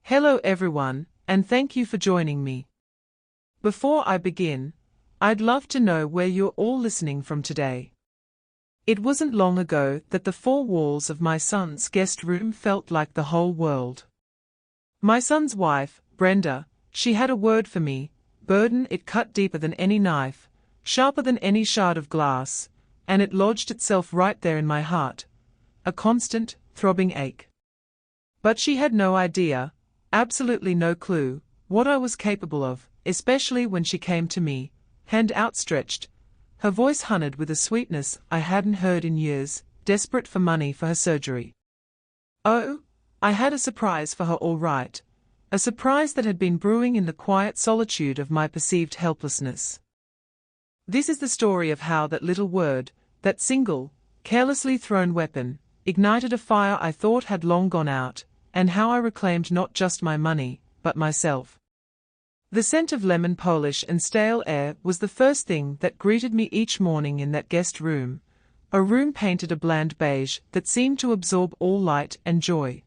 Hello everyone, and thank you for joining me. Before I begin, I'd love to know where you're all listening from today. It wasn't long ago that the four walls of my son's guest room felt like the whole world. My son's wife, Brenda, she had a word for me, burden. It cut deeper than any knife, sharper than any shard of glass, and it lodged itself right there in my heart, a constant, throbbing ache. But she had no idea, absolutely no clue, what I was capable of, especially when she came to me, hand outstretched, her voice honeyed with a sweetness I hadn't heard in years, desperate for money for her surgery. Oh, I had a surprise for her, all right, a surprise that had been brewing in the quiet solitude of my perceived helplessness. This is the story of how that little word, that single, carelessly thrown weapon, ignited a fire I thought had long gone out, and how I reclaimed not just my money, but myself. The scent of lemon polish and stale air was the first thing that greeted me each morning in that guest room, a room painted a bland beige that seemed to absorb all light and joy.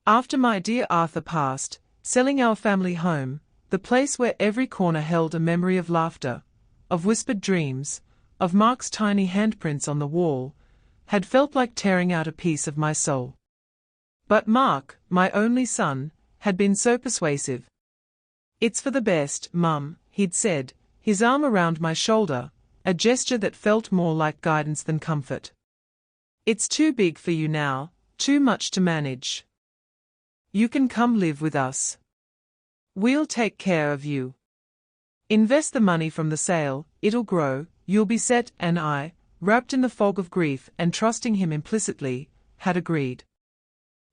After my dear Arthur passed, selling our family home, the place where every corner held a memory of laughter, of whispered dreams, of Mark's tiny handprints on the wall, had felt like tearing out a piece of my soul. But Mark, my only son, had been so persuasive. "It's for the best, Mum," he'd said, his arm around my shoulder, a gesture that felt more like guidance than comfort. "It's too big for you now, too much to manage. You can come live with us. We'll take care of you. Invest the money from the sale, it'll grow, you'll be set." And I, wrapped in the fog of grief and trusting him implicitly, had agreed.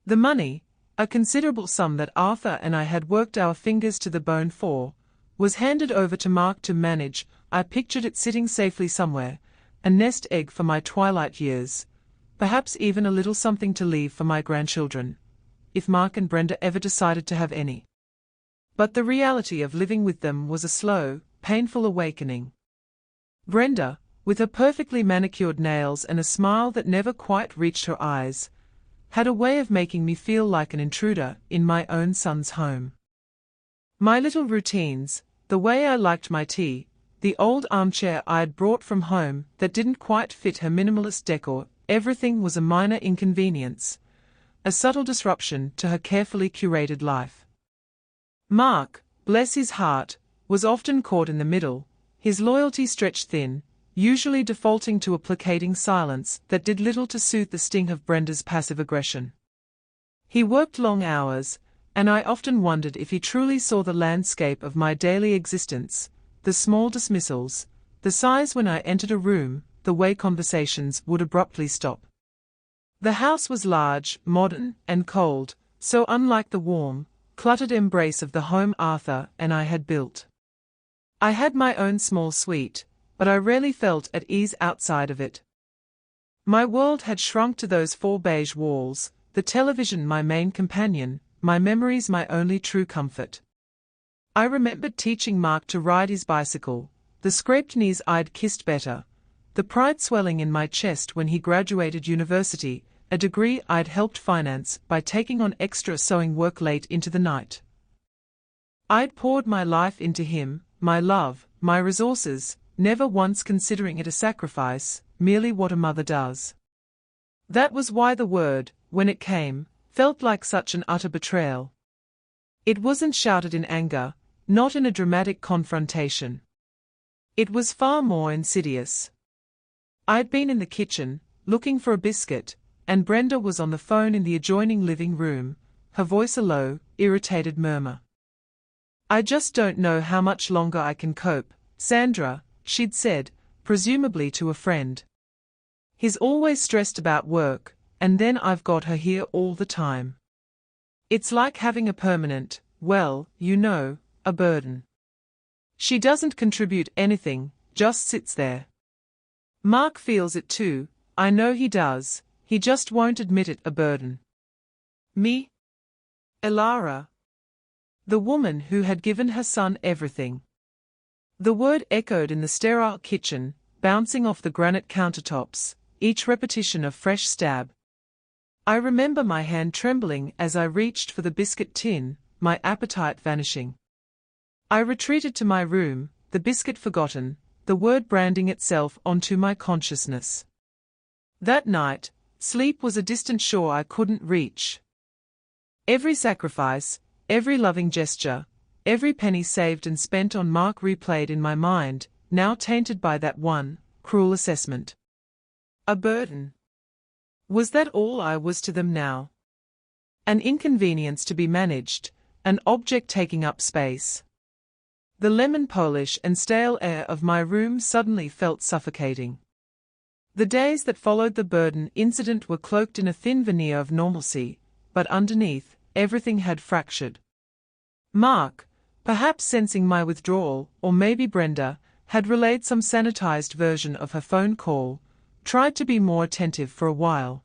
The money, a considerable sum that Arthur and I had worked our fingers to the bone for, was handed over to Mark to manage. I pictured it sitting safely somewhere, a nest egg for my twilight years, perhaps even a little something to leave for my grandchildren, if Mark and Brenda ever decided to have any. But the reality of living with them was a slow, painful awakening. Brenda, with her perfectly manicured nails and a smile that never quite reached her eyes, had a way of making me feel like an intruder in my own son's home. My little routines, the way I liked my tea, the old armchair I had brought from home that didn't quite fit her minimalist decor, everything was a minor inconvenience, a subtle disruption to her carefully curated life. Mark, bless his heart, was often caught in the middle, his loyalty stretched thin, usually defaulting to a placating silence that did little to soothe the sting of Brenda's passive aggression. He worked long hours, and I often wondered if he truly saw the landscape of my daily existence, the small dismissals, the sighs when I entered a room, the way conversations would abruptly stop. The house was large, modern, and cold, so unlike the warm, cluttered embrace of the home Arthur and I had built. I had my own small suite, but I rarely felt at ease outside of it. My world had shrunk to those four beige walls, the television my main companion, my memories my only true comfort. I remembered teaching Mark to ride his bicycle, the scraped knees I'd kissed better, the pride swelling in my chest when he graduated university, a degree I'd helped finance by taking on extra sewing work late into the night. I'd poured my life into him, my love, my resources, never once considering it a sacrifice, merely what a mother does. That was why the word, when it came, felt like such an utter betrayal. It wasn't shouted in anger, not in a dramatic confrontation. It was far more insidious. I'd been in the kitchen, looking for a biscuit, and Brenda was on the phone in the adjoining living room, her voice a low, irritated murmur. "I just don't know how much longer I can cope, Sandra," she'd said, presumably to a friend. "He's always stressed about work, and then I've got her here all the time. It's like having a permanent, well, you know, a burden. She doesn't contribute anything, just sits there. Mark feels it too, I know he does, he just won't admit it, a burden." Me? Elara? The woman who had given her son everything. The word echoed in the sterile kitchen, bouncing off the granite countertops, each repetition a fresh stab. I remember my hand trembling as I reached for the biscuit tin, my appetite vanishing. I retreated to my room, the biscuit forgotten, the word branding itself onto my consciousness. That night, sleep was a distant shore I couldn't reach. Every sacrifice, every loving gesture, every penny saved and spent on Mark replayed in my mind, now tainted by that one cruel assessment. A burden. Was that all I was to them now? An inconvenience to be managed, an object taking up space. The lemon polish and stale air of my room suddenly felt suffocating. The days that followed the burden incident were cloaked in a thin veneer of normalcy, but underneath, everything had fractured. Mark, perhaps sensing my withdrawal, or maybe Brenda, had relayed some sanitized version of her phone call, tried to be more attentive for a while.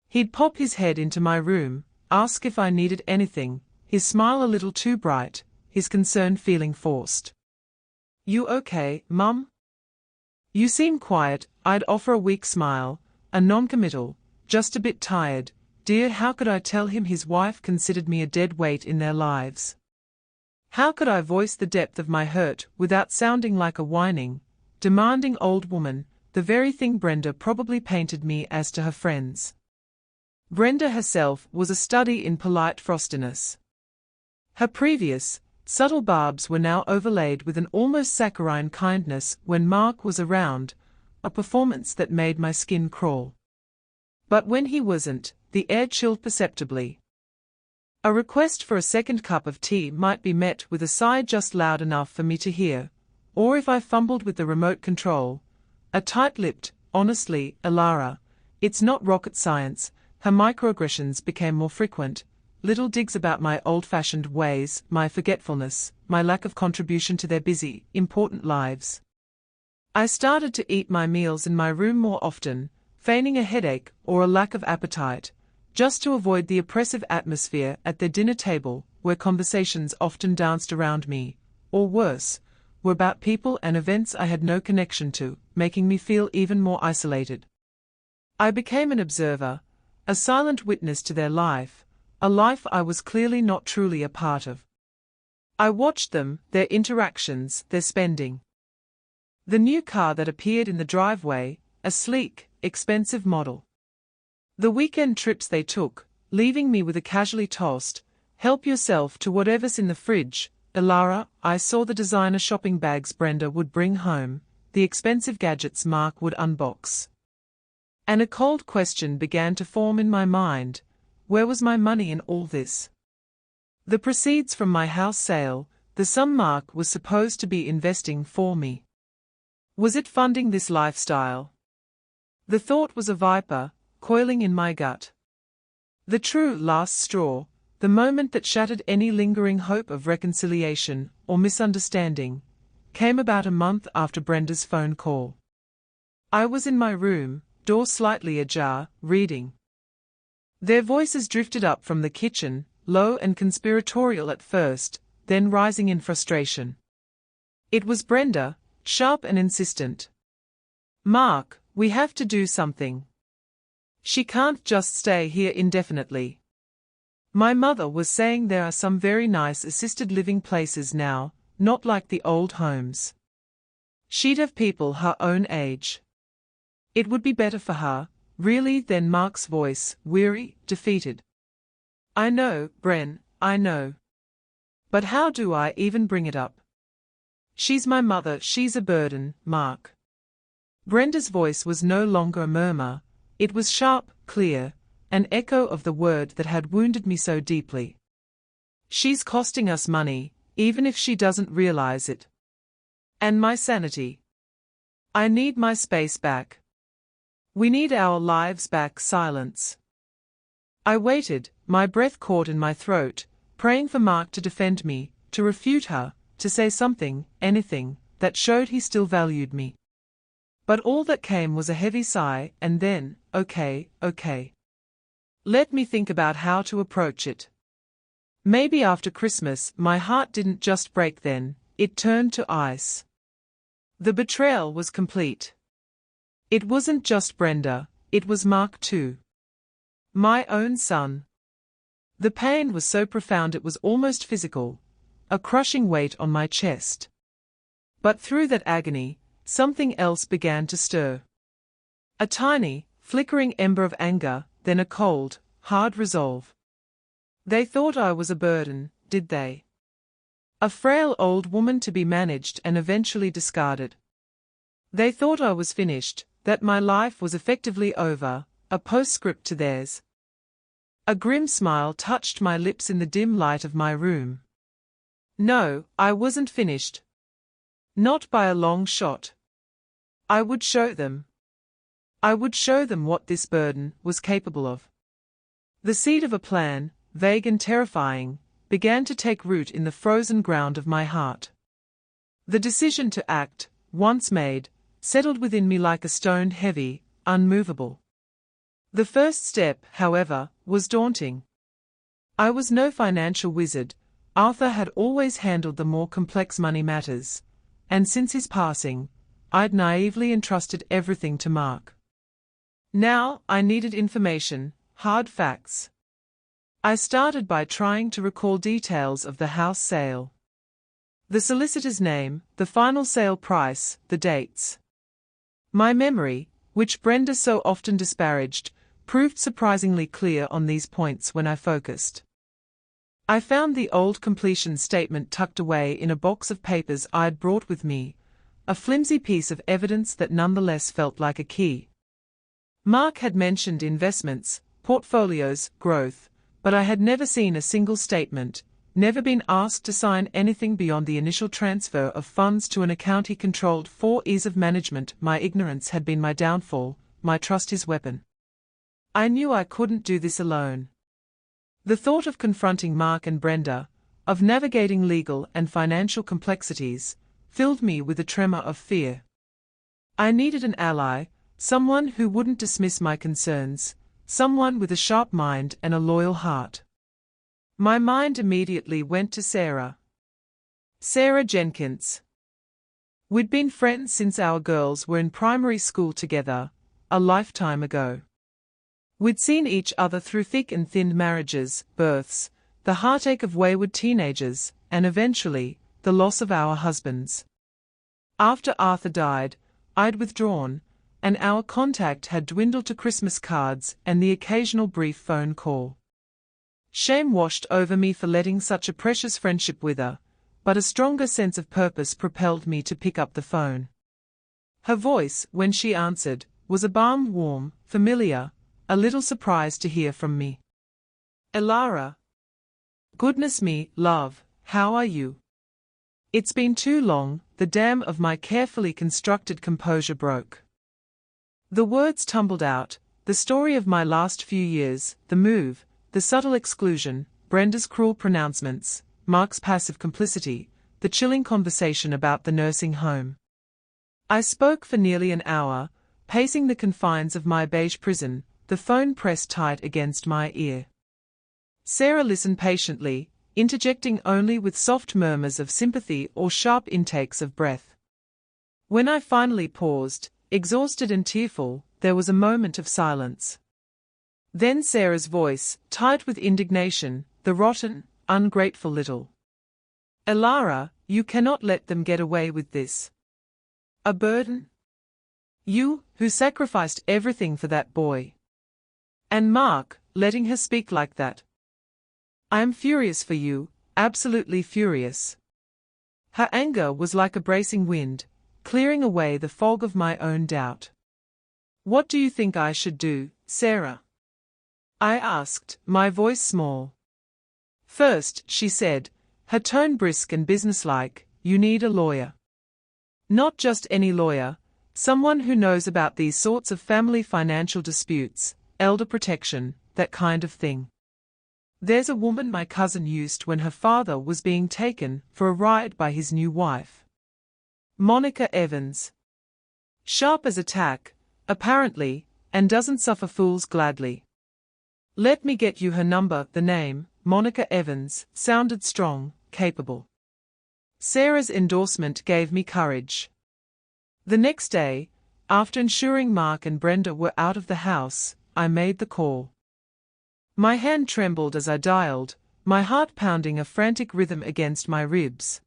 He'd pop his head into my room, ask if I needed anything, his smile a little too bright, his concern feeling forced. "You okay, Mum? You seem quiet." I'd offer a weak smile, a non-committal, "Just a bit tired, dear." How could I tell him his wife considered me a dead weight in their lives? How could I voice the depth of my hurt without sounding like a whining, demanding old woman, the very thing Brenda probably painted me as to her friends? Brenda herself was a study in polite frostiness. Her previous, subtle barbs were now overlaid with an almost saccharine kindness when Mark was around, a performance that made my skin crawl. But when he wasn't, the air chilled perceptibly. A request for a second cup of tea might be met with a sigh just loud enough for me to hear, or if I fumbled with the remote control, a tight-lipped, "Honestly, Elara, it's not rocket science." Her microaggressions became more frequent, little digs about my old-fashioned ways, my forgetfulness, my lack of contribution to their busy, important lives. I started to eat my meals in my room more often, feigning a headache or a lack of appetite, just to avoid the oppressive atmosphere at their dinner table, where conversations often danced around me, or worse, were about people and events I had no connection to, making me feel even more isolated. I became an observer, a silent witness to their life, a life I was clearly not truly a part of. I watched them, their interactions, their spending. The new car that appeared in the driveway, a sleek, expensive model. The weekend trips they took, leaving me with a casually tossed, "Help yourself to whatever's in the fridge, Elara." I saw the designer shopping bags Brenda would bring home, the expensive gadgets Mark would unbox. And a cold question began to form in my mind: where was my money in all this? The proceeds from my house sale, the sum Mark was supposed to be investing for me. Was it funding this lifestyle? The thought was a viper, coiling in my gut. The true last straw, the moment that shattered any lingering hope of reconciliation or misunderstanding, came about a month after Brenda's phone call. I was in my room, door slightly ajar, reading. Their voices drifted up from the kitchen, low and conspiratorial at first, then rising in frustration. It was Brenda, sharp and insistent. "Mark, we have to do something. She can't just stay here indefinitely. My mother was saying there are some very nice assisted living places now, not like the old homes. She'd have people her own age. It would be better for her, really." Then Mark's voice, weary, defeated. "I know, Bren, I know. But how do I even bring it up? She's my mother, she's a burden, Mark." Brenda's voice was no longer a murmur, it was sharp, clear, an echo of the word that had wounded me so deeply. "She's costing us money, even if she doesn't realize it. And my sanity. I need my space back. We need our lives back." Silence. I waited, my breath caught in my throat, praying for Mark to defend me, to refute her, to say something, anything, that showed he still valued me. But all that came was a heavy sigh, and then, "Okay. Let me think about how to approach it. Maybe after Christmas." My heart didn't just break then, it turned to ice. The betrayal was complete. It wasn't just Brenda, it was Mark too. My own son. The pain was so profound it was almost physical, a crushing weight on my chest. But through that agony, something else began to stir. A tiny, flickering ember of anger, then a cold, hard resolve. They thought I was a burden, did they? A frail old woman to be managed and eventually discarded. They thought I was finished, that my life was effectively over, a postscript to theirs. A grim smile touched my lips in the dim light of my room. No, I wasn't finished. Not by a long shot. I would show them. I would show them what this burden was capable of. The seed of a plan, vague and terrifying, began to take root in the frozen ground of my heart. The decision to act, once made, settled within me like a stone, heavy, unmovable. The first step, however, was daunting. I was no financial wizard. Arthur had always handled the more complex money matters, and since his passing, I'd naively entrusted everything to Mark. Now, I needed information, hard facts. I started by trying to recall details of the house sale. The solicitor's name, the final sale price, the dates. My memory, which Brenda so often disparaged, proved surprisingly clear on these points when I focused. I found the old completion statement tucked away in a box of papers I'd brought with me, a flimsy piece of evidence that nonetheless felt like a key. Mark had mentioned investments, portfolios, growth, but I had never seen a single statement, never been asked to sign anything beyond the initial transfer of funds to an account he controlled for ease of management. My ignorance had been my downfall, my trust his weapon. I knew I couldn't do this alone. The thought of confronting Mark and Brenda, of navigating legal and financial complexities, filled me with a tremor of fear. I needed an ally, someone who wouldn't dismiss my concerns, someone with a sharp mind and a loyal heart. My mind immediately went to Sarah. Sarah Jenkins. We'd been friends since our girls were in primary school together, a lifetime ago. We'd seen each other through thick and thin marriages, births, the heartache of wayward teenagers, and eventually, the loss of our husbands. After Arthur died, I'd withdrawn, and our contact had dwindled to Christmas cards and the occasional brief phone call. Shame washed over me for letting such a precious friendship wither, but a stronger sense of purpose propelled me to pick up the phone. Her voice, when she answered, was a balm, warm, familiar, a little surprised to hear from me. Elara. Goodness me, love, how are you? It's been too long. The dam of my carefully constructed composure broke. The words tumbled out, the story of my last few years, the move, the subtle exclusion, Brenda's cruel pronouncements, Mark's passive complicity, the chilling conversation about the nursing home. I spoke for nearly an hour, pacing the confines of my beige prison, the phone pressed tight against my ear. Sarah listened patiently, interjecting only with soft murmurs of sympathy or sharp intakes of breath. When I finally paused, exhausted and tearful, there was a moment of silence. Then Sarah's voice, tight with indignation, the rotten, ungrateful little. Elara, you cannot let them get away with this. A burden? You, who sacrificed everything for that boy. And Mark, letting her speak like that. I am furious for you, absolutely furious. Her anger was like a bracing wind, clearing away the fog of my own doubt. What do you think I should do, Sarah? I asked, my voice small. First, she said, her tone brisk and businesslike, you need a lawyer. Not just any lawyer, someone who knows about these sorts of family financial disputes, elder protection, that kind of thing. There's a woman my cousin used when her father was being taken for a ride by his new wife. Monica Evans. Sharp as a tack, apparently, and doesn't suffer fools gladly. Let me get you her number. The name, Monica Evans, sounded strong, capable. Sarah's endorsement gave me courage. The next day, after ensuring Mark and Brenda were out of the house, I made the call. My hand trembled as I dialed, my heart pounding a frantic rhythm against my ribs.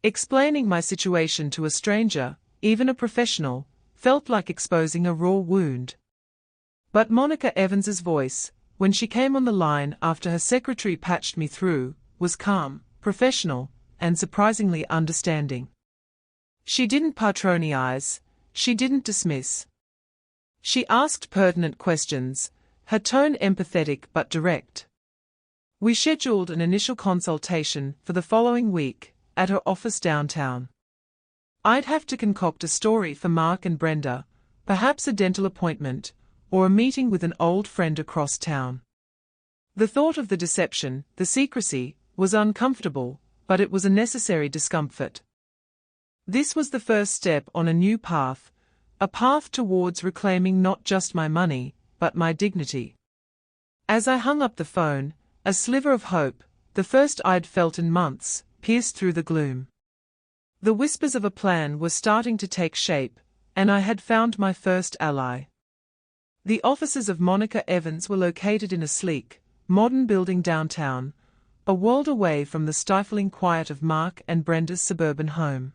Explaining my situation to a stranger, even a professional, felt like exposing a raw wound. But Monica Evans's voice, when she came on the line after her secretary patched me through, was calm, professional, and surprisingly understanding. She didn't patronize, she didn't dismiss. She asked pertinent questions, her tone empathetic but direct. We scheduled an initial consultation for the following week, at her office downtown. I'd have to concoct a story for Mark and Brenda, perhaps a dental appointment, or a meeting with an old friend across town. The thought of the deception, the secrecy, was uncomfortable, but it was a necessary discomfort. This was the first step on a new path, a path towards reclaiming not just my money, but my dignity. As I hung up the phone, a sliver of hope, the first I'd felt in months, pierced through the gloom. The whispers of a plan were starting to take shape, and I had found my first ally. The offices of Monica Evans were located in a sleek, modern building downtown, a world away from the stifling quiet of Mark and Brenda's suburban home.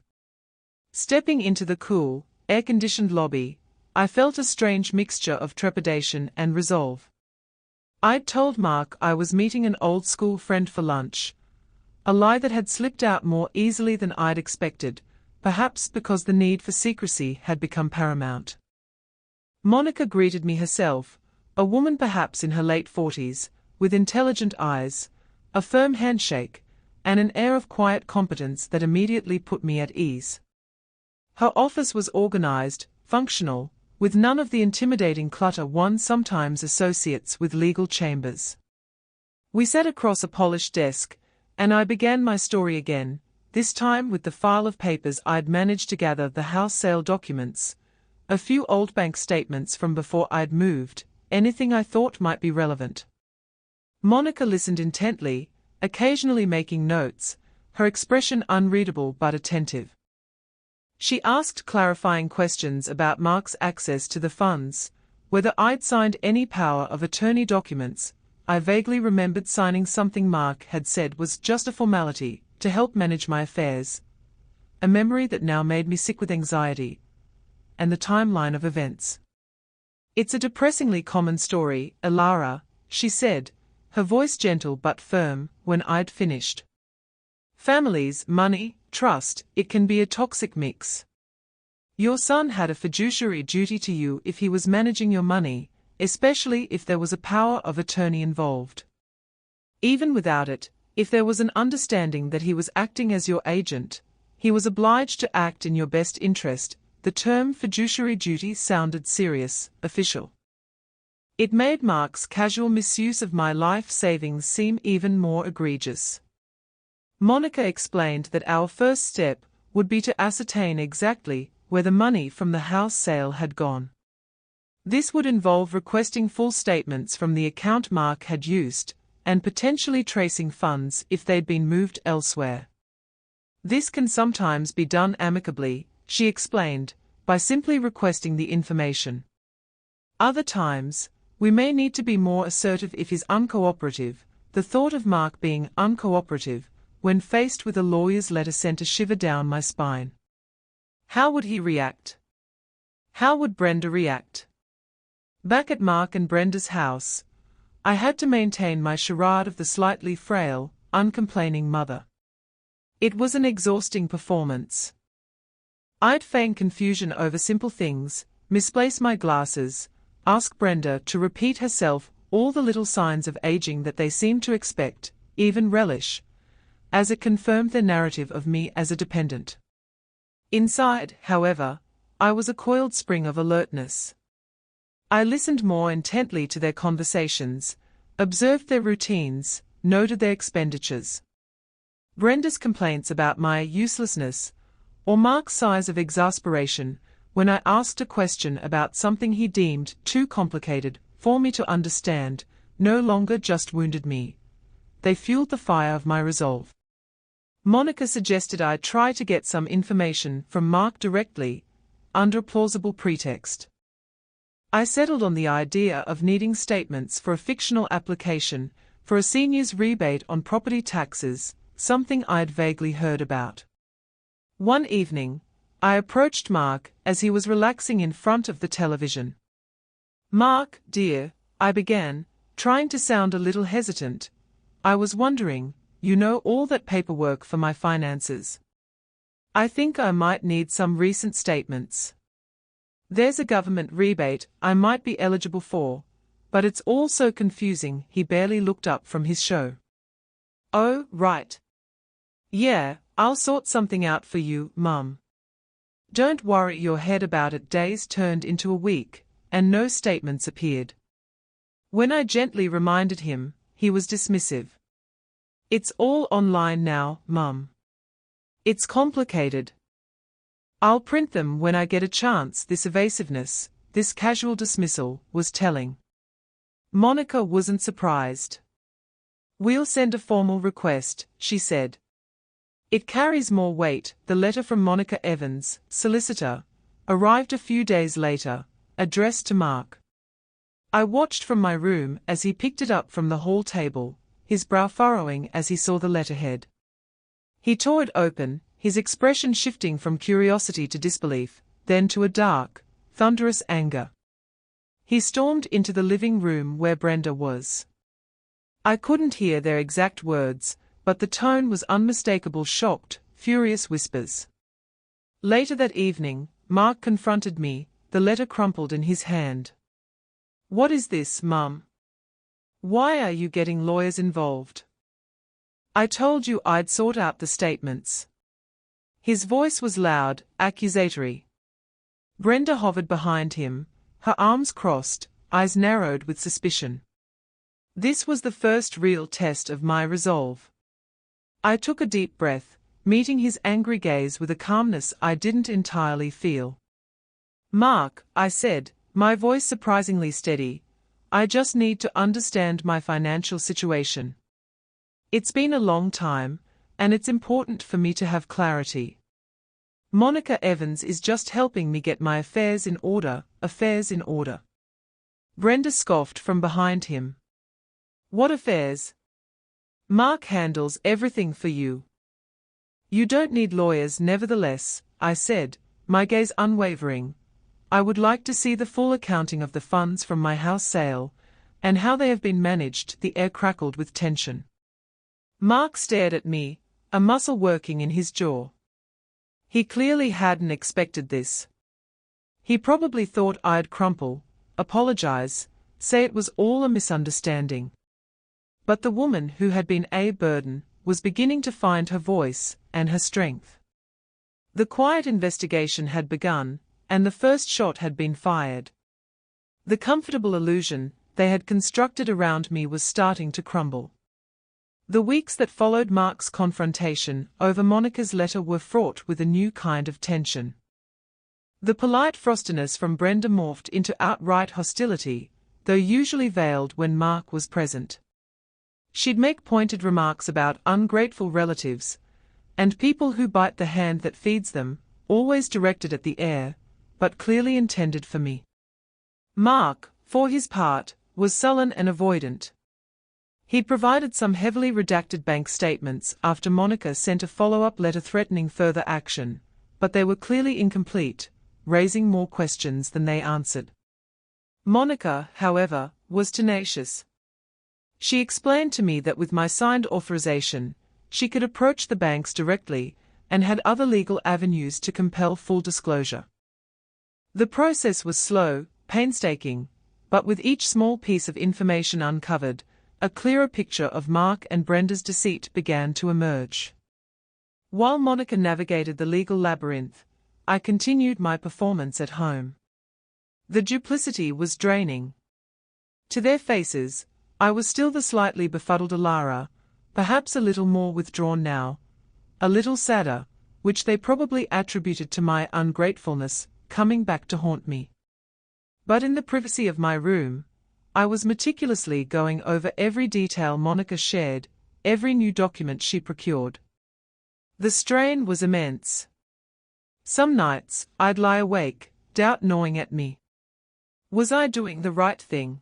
Stepping into the cool, air-conditioned lobby, I felt a strange mixture of trepidation and resolve. I'd told Mark I was meeting an old-school friend for lunch, a lie that had slipped out more easily than I'd expected, perhaps because the need for secrecy had become paramount. Monica greeted me herself, a woman perhaps in her late 40s, with intelligent eyes, a firm handshake, and an air of quiet competence that immediately put me at ease. Her office was organized, functional, with none of the intimidating clutter one sometimes associates with legal chambers. We sat across a polished desk, and I began my story again, this time with the file of papers I'd managed to gather: the house sale documents, a few old bank statements from before I'd moved, anything I thought might be relevant. Monica listened intently, occasionally making notes, her expression unreadable but attentive. She asked clarifying questions about Mark's access to the funds, whether I'd signed any power of attorney documents. I vaguely remembered signing something Mark had said was just a formality, to help manage my affairs, a memory that now made me sick with anxiety, and the timeline of events. "It's a depressingly common story, Elara," she said, her voice gentle but firm, when I'd finished. "Families, money, trust, it can be a toxic mix. Your son had a fiduciary duty to you if he was managing your money, especially if there was a power of attorney involved. Even without it, if there was an understanding that he was acting as your agent, he was obliged to act in your best interest." The term fiduciary duty sounded serious, official. It made Mark's casual misuse of my life savings seem even more egregious. Monica explained that our first step would be to ascertain exactly where the money from the house sale had gone. This would involve requesting full statements from the account Mark had used, and potentially tracing funds if they'd been moved elsewhere. This can sometimes be done amicably, she explained, by simply requesting the information. Other times, we may need to be more assertive if he's uncooperative. The thought of Mark being uncooperative, when faced with a lawyer's letter, sent a shiver down my spine. How would he react? How would Brenda react? Back at Mark and Brenda's house, I had to maintain my charade of the slightly frail, uncomplaining mother. It was an exhausting performance. I'd feign confusion over simple things, misplace my glasses, ask Brenda to repeat herself, all the little signs of aging that they seemed to expect, even relish, as it confirmed their narrative of me as a dependent. Inside, however, I was a coiled spring of alertness. I listened more intently to their conversations, observed their routines, noted their expenditures. Brenda's complaints about my uselessness, or Mark's sighs of exasperation when I asked a question about something he deemed too complicated for me to understand, no longer just wounded me. They fueled the fire of my resolve. Monica suggested I try to get some information from Mark directly, under a plausible pretext. I settled on the idea of needing statements for a fictional application for a senior's rebate on property taxes, something I'd vaguely heard about. One evening, I approached Mark as he was relaxing in front of the television. "Mark, dear," I began, trying to sound a little hesitant. "I was wondering, you know all that paperwork for my finances. I think I might need some recent statements. There's a government rebate I might be eligible for, but it's all so confusing." He barely looked up from his show. "Oh, right. Yeah, I'll sort something out for you, Mum. Don't worry your head about it." Days turned into a week, and no statements appeared. When I gently reminded him, he was dismissive. "It's all online now, Mum. It's complicated. I'll print them when I get a chance." This evasiveness, this casual dismissal, was telling. Monica wasn't surprised. "We'll send a formal request," she said. "It carries more weight." The letter from Monica Evans, solicitor, arrived a few days later, addressed to Mark. I watched from my room as he picked it up from the hall table, his brow furrowing as he saw the letterhead. He tore it open, his expression shifting from curiosity to disbelief, then to a dark, thunderous anger. He stormed into the living room where Brenda was. I couldn't hear their exact words, but the tone was unmistakable: shocked, furious whispers. Later that evening, Mark confronted me, the letter crumpled in his hand. "What is this, Mum? Why are you getting lawyers involved? I told you I'd sort out the statements." His voice was loud, accusatory. Brenda hovered behind him, her arms crossed, eyes narrowed with suspicion. This was the first real test of my resolve. I took a deep breath, meeting his angry gaze with a calmness I didn't entirely feel. "Mark," I said, my voice surprisingly steady, "I just need to understand my financial situation. It's been a long time, and it's important for me to have clarity. Monica Evans is just helping me get my affairs in order." "Affairs in order?" Brenda scoffed from behind him. "What affairs? Mark handles everything for you. You don't need lawyers." "Nevertheless," I said, my gaze unwavering, "I would like to see the full accounting of the funds from my house sale, and how they have been managed." The air crackled with tension. Mark stared at me, a muscle working in his jaw. He clearly hadn't expected this. He probably thought I'd crumple, apologize, say it was all a misunderstanding. But the woman who had been a burden was beginning to find her voice and her strength. The quiet investigation had begun, and the first shot had been fired. The comfortable illusion they had constructed around me was starting to crumble. The weeks that followed Mark's confrontation over Monica's letter were fraught with a new kind of tension. The polite frostiness from Brenda morphed into outright hostility, though usually veiled when Mark was present. She'd make pointed remarks about ungrateful relatives, and people who bite the hand that feeds them, always directed at the heir, but clearly intended for me. Mark, for his part, was sullen and avoidant. He'd provided some heavily redacted bank statements after Monica sent a follow-up letter threatening further action, but they were clearly incomplete, raising more questions than they answered. Monica, however, was tenacious. She explained to me that with my signed authorization, she could approach the banks directly and had other legal avenues to compel full disclosure. The process was slow, painstaking, but with each small piece of information uncovered, a clearer picture of Mark and Brenda's deceit began to emerge. While Monica navigated the legal labyrinth, I continued my performance at home. The duplicity was draining. To their faces, I was still the slightly befuddled Alara, perhaps a little more withdrawn now, a little sadder, which they probably attributed to my ungratefulness coming back to haunt me. But in the privacy of my room, I was meticulously going over every detail Monica shared, every new document she procured. The strain was immense. Some nights, I'd lie awake, doubt gnawing at me. Was I doing the right thing?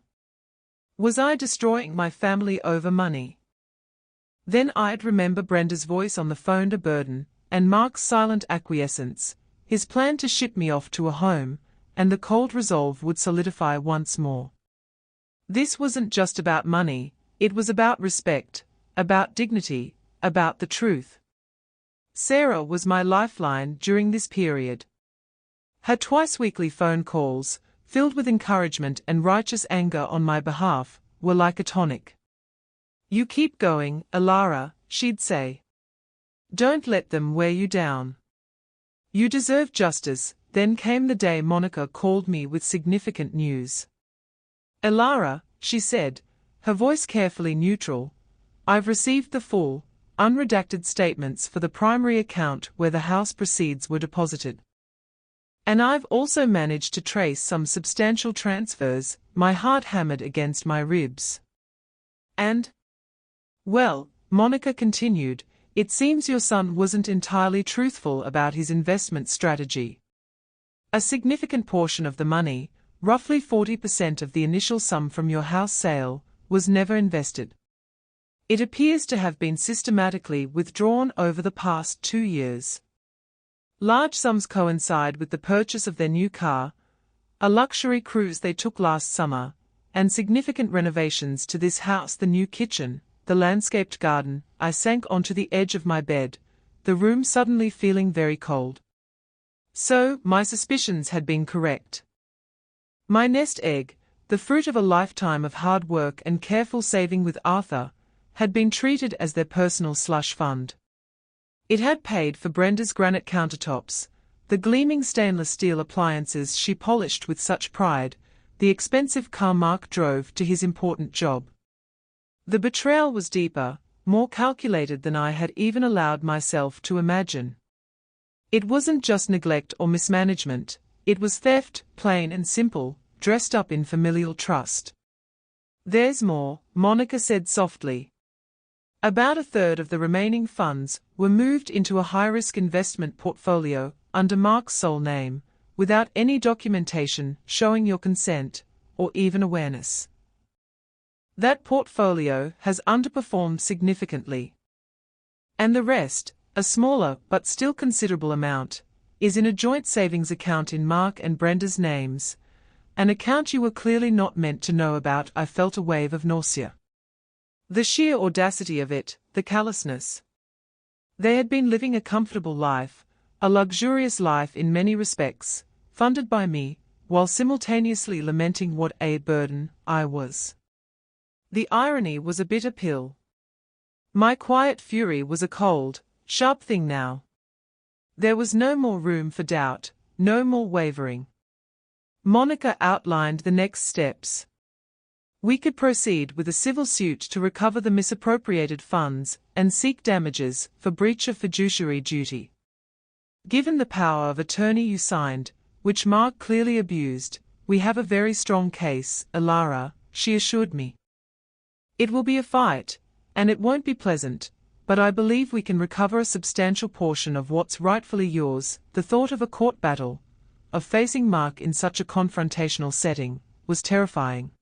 Was I destroying my family over money? Then I'd remember Brenda's voice on the phone to Burden, and Mark's silent acquiescence, his plan to ship me off to a home, and the cold resolve would solidify once more. This wasn't just about money, it was about respect, about dignity, about the truth. Sarah was my lifeline during this period. Her twice-weekly phone calls, filled with encouragement and righteous anger on my behalf, were like a tonic. "You keep going, Alara," she'd say. "Don't let them wear you down. You deserve justice." Then came the day Monica called me with significant news. "Alara," she said, her voice carefully neutral, "I've received the full, unredacted statements for the primary account where the house proceeds were deposited. And I've also managed to trace some substantial transfers." My heart hammered against my ribs. "And? Well," Monica continued, "it seems your son wasn't entirely truthful about his investment strategy. A significant portion of the money, roughly 40% of the initial sum from your house sale, was never invested. It appears to have been systematically withdrawn over the past 2 years. Large sums coincide with the purchase of their new car, a luxury cruise they took last summer, and significant renovations to this house, the new kitchen, the landscaped garden." I sank onto the edge of my bed, the room suddenly feeling very cold. So, my suspicions had been correct. My nest egg, the fruit of a lifetime of hard work and careful saving with Arthur, had been treated as their personal slush fund. It had paid for Brenda's granite countertops, the gleaming stainless steel appliances she polished with such pride, the expensive car Mark drove to his important job. The betrayal was deeper, more calculated than I had even allowed myself to imagine. It wasn't just neglect or mismanagement, it was theft, plain and simple, dressed up in familial trust. "There's more," Monica said softly. "About a third of the remaining funds were moved into a high-risk investment portfolio under Mark's sole name, without any documentation showing your consent, or even awareness. That portfolio has underperformed significantly. And the rest, a smaller but still considerable amount, is in a joint savings account in Mark and Brenda's names, an account you were clearly not meant to know about." I felt a wave of nausea. The sheer audacity of it, the callousness. They had been living a comfortable life, a luxurious life in many respects, funded by me, while simultaneously lamenting what a burden I was. The irony was a bitter pill. My quiet fury was a cold, sharp thing now. There was no more room for doubt, no more wavering. Monica outlined the next steps. We could proceed with a civil suit to recover the misappropriated funds and seek damages for breach of fiduciary duty. "Given the power of attorney you signed, which Mark clearly abused, we have a very strong case, Alara," she assured me. "It will be a fight, and it won't be pleasant, but I believe we can recover a substantial portion of what's rightfully yours." The thought of a court battle, of facing Mark in such a confrontational setting, was terrifying.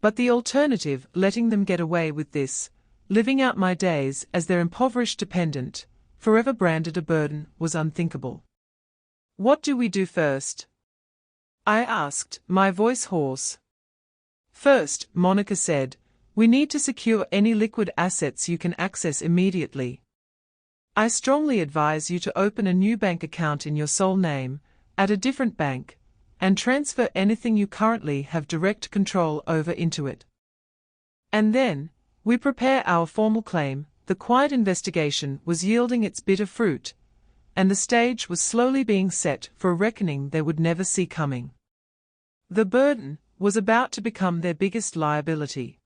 But the alternative, letting them get away with this, living out my days as their impoverished dependent, forever branded a burden, was unthinkable. "What do we do first?" I asked, my voice hoarse. "First," Monica said, "we need to secure any liquid assets you can access immediately. I strongly advise you to open a new bank account in your sole name, at a different bank, and transfer anything you currently have direct control over into it. And then, we prepare our formal claim." The quiet investigation was yielding its bitter fruit, and the stage was slowly being set for a reckoning they would never see coming. The burden was about to become their biggest liability.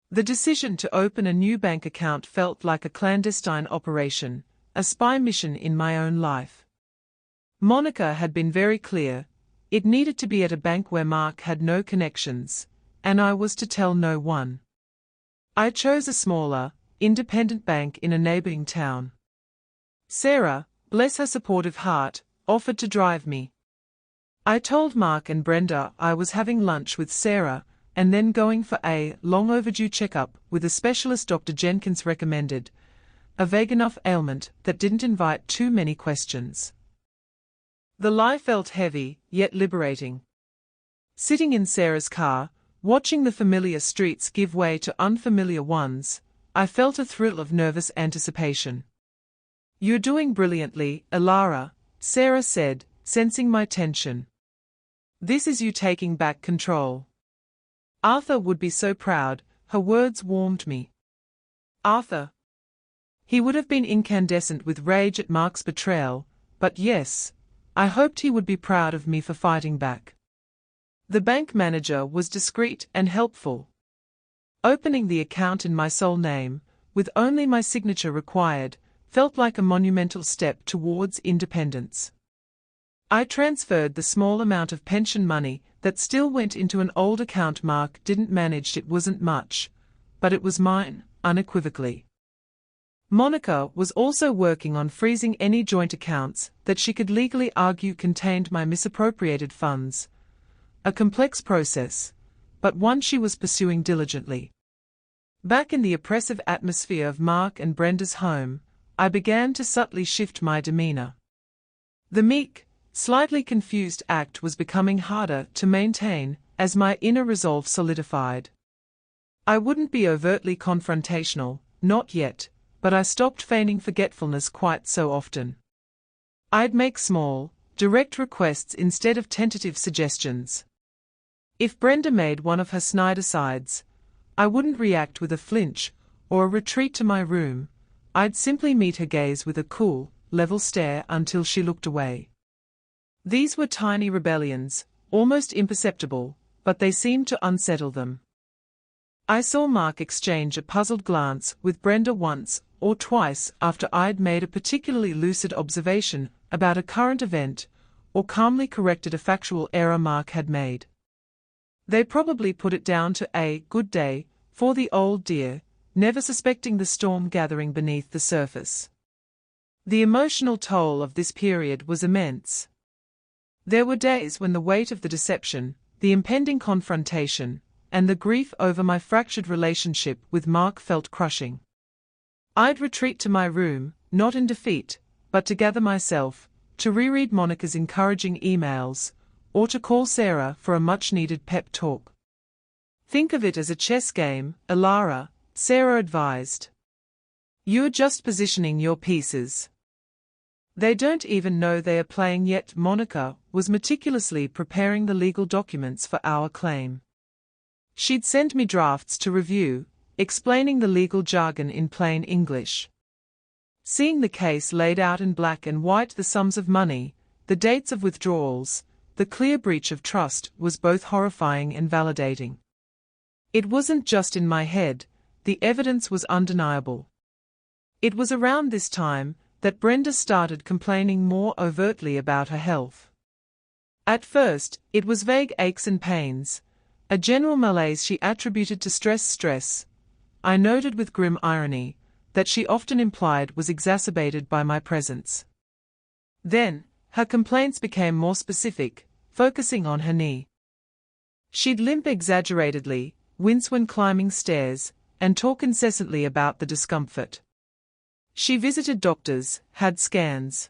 The decision to open a new bank account felt like a clandestine operation, a spy mission in my own life. Monica had been very clear. It needed to be at a bank where Mark had no connections, and I was to tell no one. I chose a smaller, independent bank in a neighboring town. Sarah, bless her supportive heart, offered to drive me. I told Mark and Brenda I was having lunch with Sarah, and then going for a long overdue checkup with a specialist Dr. Jenkins recommended, a vague enough ailment that didn't invite too many questions. The lie felt heavy, yet liberating. Sitting in Sarah's car, watching the familiar streets give way to unfamiliar ones, I felt a thrill of nervous anticipation. "You're doing brilliantly, Elara," Sarah said, sensing my tension. "This is you taking back control. Arthur would be so proud." Her words warmed me. Arthur. He would have been incandescent with rage at Mark's betrayal, but yes, I hoped he would be proud of me for fighting back. The bank manager was discreet and helpful. Opening the account in my sole name, with only my signature required, felt like a monumental step towards independence. I transferred the small amount of pension money that still went into an old account Mark didn't manage. It wasn't much, but it was mine, unequivocally. Monica was also working on freezing any joint accounts that she could legally argue contained my misappropriated funds. A complex process, but one she was pursuing diligently. Back in the oppressive atmosphere of Mark and Brenda's home, I began to subtly shift my demeanor. The meek, slightly confused act was becoming harder to maintain as my inner resolve solidified. I wouldn't be overtly confrontational, not yet, but I stopped feigning forgetfulness quite so often. I'd make small, direct requests instead of tentative suggestions. If Brenda made one of her snide asides, I wouldn't react with a flinch or a retreat to my room. I'd simply meet her gaze with a cool, level stare until she looked away. These were tiny rebellions, almost imperceptible, but they seemed to unsettle them. I saw Mark exchange a puzzled glance with Brenda once or twice after I'd made a particularly lucid observation about a current event, or calmly corrected a factual error Mark had made. They probably put it down to a good day for the old dear, never suspecting the storm gathering beneath the surface. The emotional toll of this period was immense. There were days when the weight of the deception, the impending confrontation, and the grief over my fractured relationship with Mark felt crushing. I'd retreat to my room, not in defeat, but to gather myself, to reread Monica's encouraging emails, or to call Sarah for a much-needed pep talk. "Think of it as a chess game, Elara," Sarah advised. "You're just positioning your pieces. They don't even know they are playing yet." Monica was meticulously preparing the legal documents for our claim. She'd send me drafts to review, explaining the legal jargon in plain English. Seeing the case laid out in black and white, the sums of money, the dates of withdrawals, the clear breach of trust, was both horrifying and validating. It wasn't just in my head, the evidence was undeniable. It was around this time that Brenda started complaining more overtly about her health. At first, it was vague aches and pains, a general malaise she attributed to stress. I noted with grim irony that she often implied was exacerbated by my presence. Then, her complaints became more specific, focusing on her knee. She'd limp exaggeratedly, wince when climbing stairs, and talk incessantly about the discomfort. She visited doctors, had scans.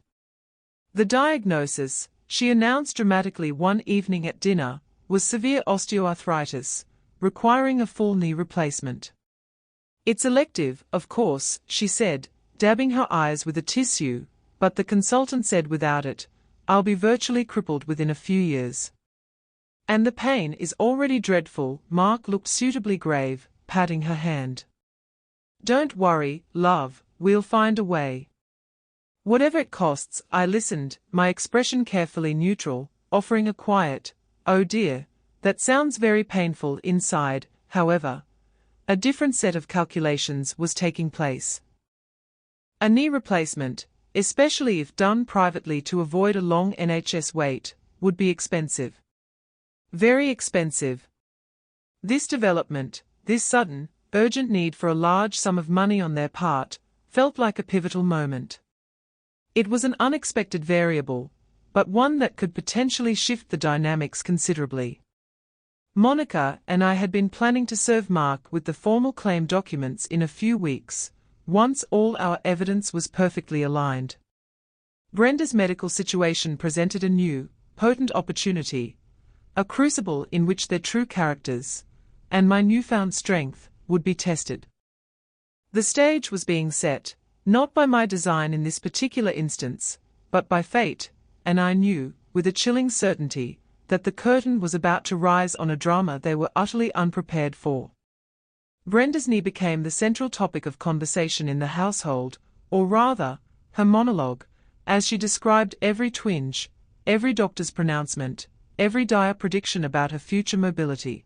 The diagnosis, she announced dramatically one evening at dinner, was severe osteoarthritis, requiring a full knee replacement. "It's elective, of course," she said, dabbing her eyes with a tissue, "but the consultant said without it, I'll be virtually crippled within a few years. And the pain is already dreadful." Mark looked suitably grave, patting her hand. "Don't worry, love, we'll find a way. Whatever it costs." I listened, my expression carefully neutral, offering a quiet, "Oh dear, that sounds very painful." Inside, however, a different set of calculations was taking place. A knee replacement, especially if done privately to avoid a long NHS wait, would be expensive. Very expensive. This development, this sudden, urgent need for a large sum of money on their part, felt like a pivotal moment. It was an unexpected variable, but one that could potentially shift the dynamics considerably. Monica and I had been planning to serve Mark with the formal claim documents in a few weeks, once all our evidence was perfectly aligned. Brenda's medical situation presented a new, potent opportunity, a crucible in which their true characters, and my newfound strength, would be tested. The stage was being set, not by my design in this particular instance, but by fate, and I knew, with a chilling certainty, that the curtain was about to rise on a drama they were utterly unprepared for. Brenda's knee became the central topic of conversation in the household, or rather, her monologue, as she described every twinge, every doctor's pronouncement, every dire prediction about her future mobility.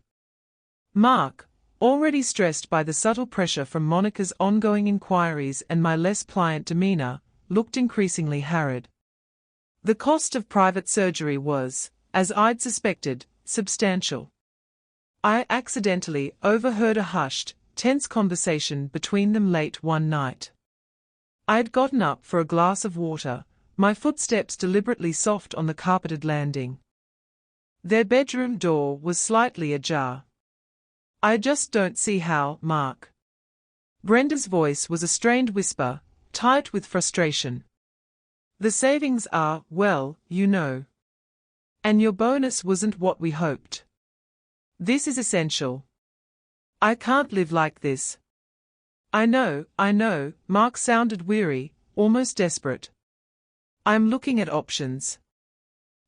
Mark, already stressed by the subtle pressure from Monica's ongoing inquiries and my less pliant demeanor, looked increasingly harried. The cost of private surgery was, as I'd suspected, substantial. I accidentally overheard a hushed, tense conversation between them late one night. I'd gotten up for a glass of water, my footsteps deliberately soft on the carpeted landing. Their bedroom door was slightly ajar. "I just don't see how, Mark." Brenda's voice was a strained whisper, tight with frustration. "The savings are, well, you know. And your bonus wasn't what we hoped. This is essential. I can't live like this." I know, Mark sounded weary, almost desperate. "I'm looking at options.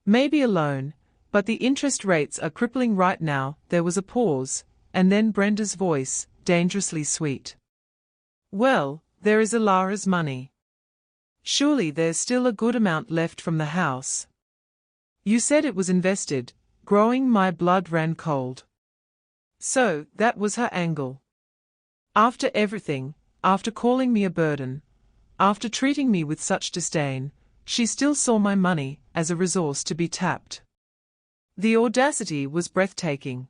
Maybe a loan, but the interest rates are crippling right now." There was a pause, and then Brenda's voice, dangerously sweet. "Well, there is Alara's money. Surely there's still a good amount left from the house. You said it was invested." Growing, my blood ran cold. So, that was her angle. After everything, after calling me a burden, after treating me with such disdain, she still saw my money as a resource to be tapped. The audacity was breathtaking.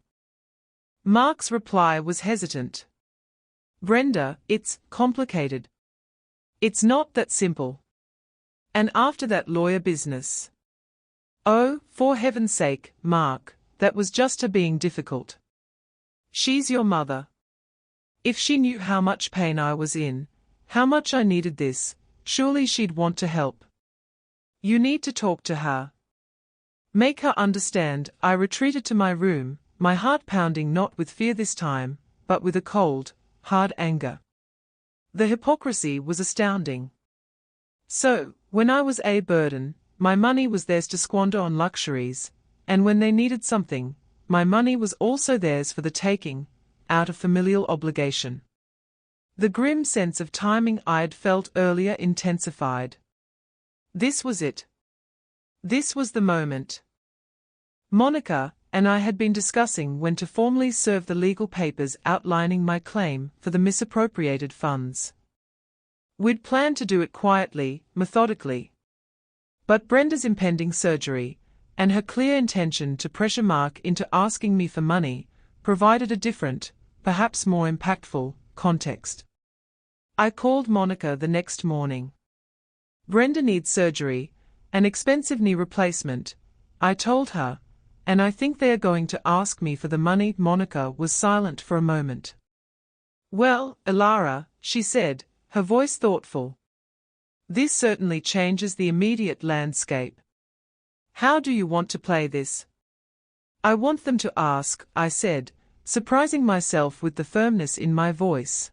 Mark's reply was hesitant. "Brenda, it's complicated. It's not that simple. And after that lawyer business." "Oh, for heaven's sake, Mark, that was just her being difficult. She's your mother. If she knew how much pain I was in, how much I needed this, surely she'd want to help. You need to talk to her. Make her understand." I retreated to my room, my heart pounding not with fear this time, but with a cold, hard anger. The hypocrisy was astounding. So, when I was a burden, my money was theirs to squander on luxuries, and when they needed something, my money was also theirs for the taking, out of familial obligation. The grim sense of timing I'd felt earlier intensified. This was it. This was the moment. Monica and I had been discussing when to formally serve the legal papers outlining my claim for the misappropriated funds. We'd planned to do it quietly, methodically. But Brenda's impending surgery, and her clear intention to pressure Mark into asking me for money, provided a different, perhaps more impactful, context. I called Monica the next morning. "Brenda needs surgery, an expensive knee replacement," I told her, "and I think they are going to ask me for the money." Monica was silent for a moment. "Well, Alara," she said, her voice thoughtful. "This certainly changes the immediate landscape. How do you want to play this?" "I want them to ask," I said, surprising myself with the firmness in my voice.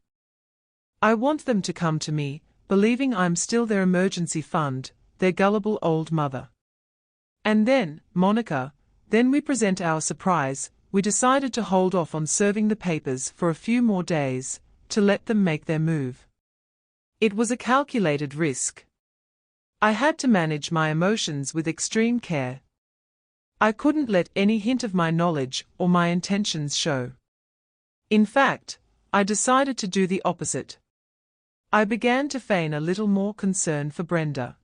"I want them to come to me, believing I'm still their emergency fund, their gullible old mother. And then, Monica, then we present our surprise." We decided to hold off on serving the papers for a few more days, to let them make their move. It was a calculated risk. I had to manage my emotions with extreme care. I couldn't let any hint of my knowledge or my intentions show. In fact, I decided to do the opposite. I began to feign a little more concern for Brenda.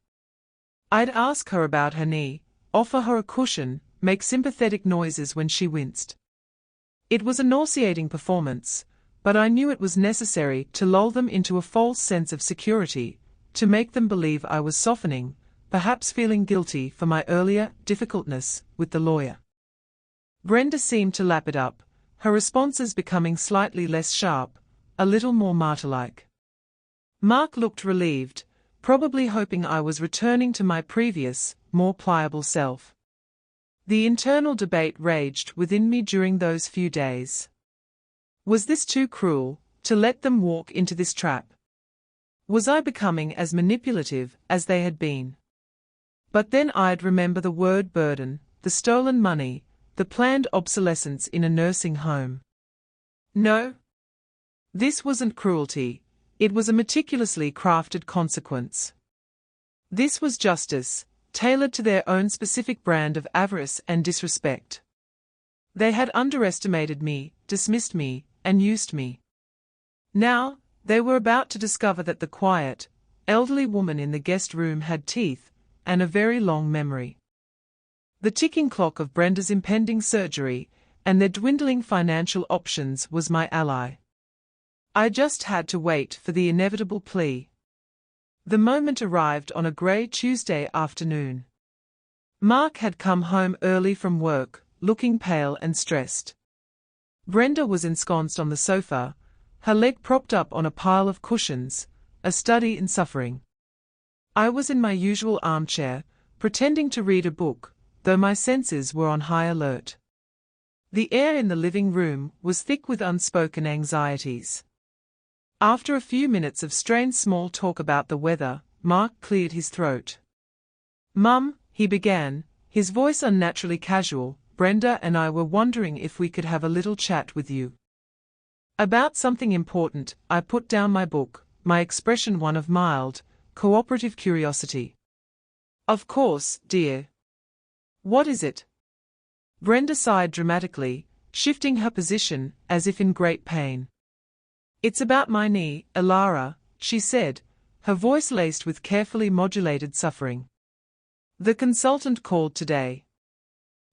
I'd ask her about her knee, offer her a cushion, make sympathetic noises when she winced. It was a nauseating performance, but I knew it was necessary to lull them into a false sense of security, to make them believe I was softening, perhaps feeling guilty for my earlier difficultness with the lawyer. Brenda seemed to lap it up, her responses becoming slightly less sharp, a little more martyr-like. Mark looked relieved, probably hoping I was returning to my previous, more pliable self. The internal debate raged within me during those few days. Was this too cruel, to let them walk into this trap? Was I becoming as manipulative as they had been? But then I'd remember the word burden, the stolen money, the planned obsolescence in a nursing home. No. This wasn't cruelty, it was a meticulously crafted consequence. This was justice, tailored to their own specific brand of avarice and disrespect. They had underestimated me, dismissed me, and used me. Now, they were about to discover that the quiet, elderly woman in the guest room had teeth, and a very long memory. The ticking clock of Brenda's impending surgery, and their dwindling financial options was my ally. I just had to wait for the inevitable plea. The moment arrived on a grey Tuesday afternoon. Mark had come home early from work, looking pale and stressed. Brenda was ensconced on the sofa, her leg propped up on a pile of cushions, a study in suffering. I was in my usual armchair, pretending to read a book, though my senses were on high alert. The air in the living room was thick with unspoken anxieties. After a few minutes of strained small talk about the weather, Mark cleared his throat. "Mum," he began, his voice unnaturally casual, "Brenda and I were wondering if we could have a little chat with you. About something important." I put down my book, my expression one of mild, cooperative curiosity. "Of course, dear. What is it?" Brenda sighed dramatically, shifting her position, as if in great pain. "It's about my knee, Elara," she said, her voice laced with carefully modulated suffering. "The consultant called today.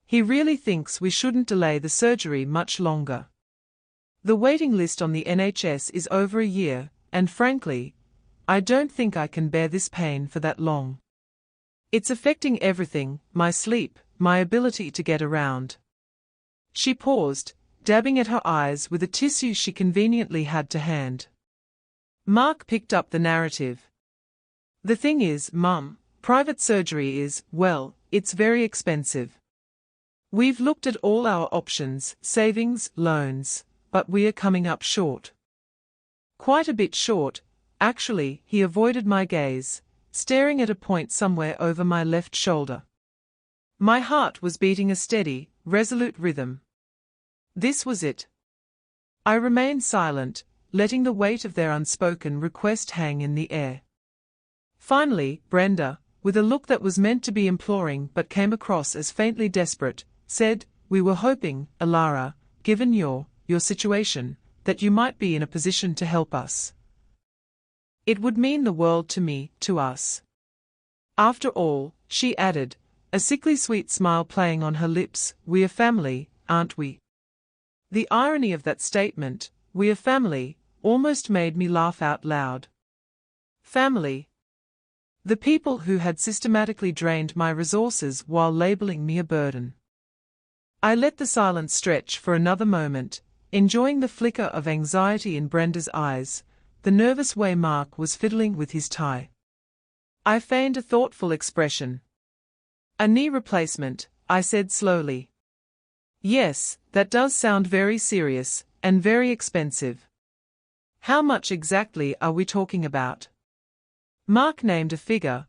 He really thinks we shouldn't delay the surgery much longer. The waiting list on the NHS is over a year, and frankly, I don't think I can bear this pain for that long. It's affecting everything, my sleep, my ability to get around." She paused, dabbing at her eyes with a tissue she conveniently had to hand. Mark picked up the narrative. "The thing is, Mum, private surgery is, well, it's very expensive. We've looked at all our options, savings, loans, but we are coming up short. Quite a bit short, actually." He avoided my gaze, staring at a point somewhere over my left shoulder. My heart was beating a steady, resolute rhythm. This was it. I remained silent, letting the weight of their unspoken request hang in the air. Finally, Brenda, with a look that was meant to be imploring but came across as faintly desperate, said, "We were hoping, Elara, given your situation, that you might be in a position to help us. It would mean the world to me, to us. After all," she added, a sickly sweet smile playing on her lips, "we are family, aren't we?" The irony of that statement, "we are family," almost made me laugh out loud. Family. The people who had systematically drained my resources while labeling me a burden. I let the silence stretch for another moment, enjoying the flicker of anxiety in Brenda's eyes, the nervous way Mark was fiddling with his tie. I feigned a thoughtful expression. "A knee replacement," I said slowly. "Yes, that does sound very serious, and very expensive. How much exactly are we talking about?" Mark named a figure,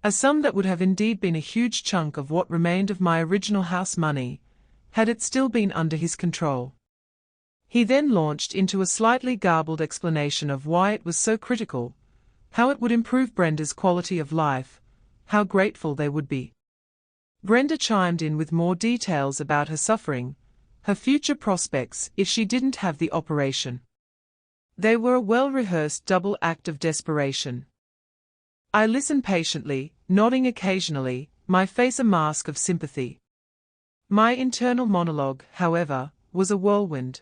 a sum that would have indeed been a huge chunk of what remained of my original house money, had it still been under his control. He then launched into a slightly garbled explanation of why it was so critical, how it would improve Brenda's quality of life, how grateful they would be. Brenda chimed in with more details about her suffering, her future prospects if she didn't have the operation. They were a well-rehearsed double act of desperation. I listened patiently, nodding occasionally, my face a mask of sympathy. My internal monologue, however, was a whirlwind.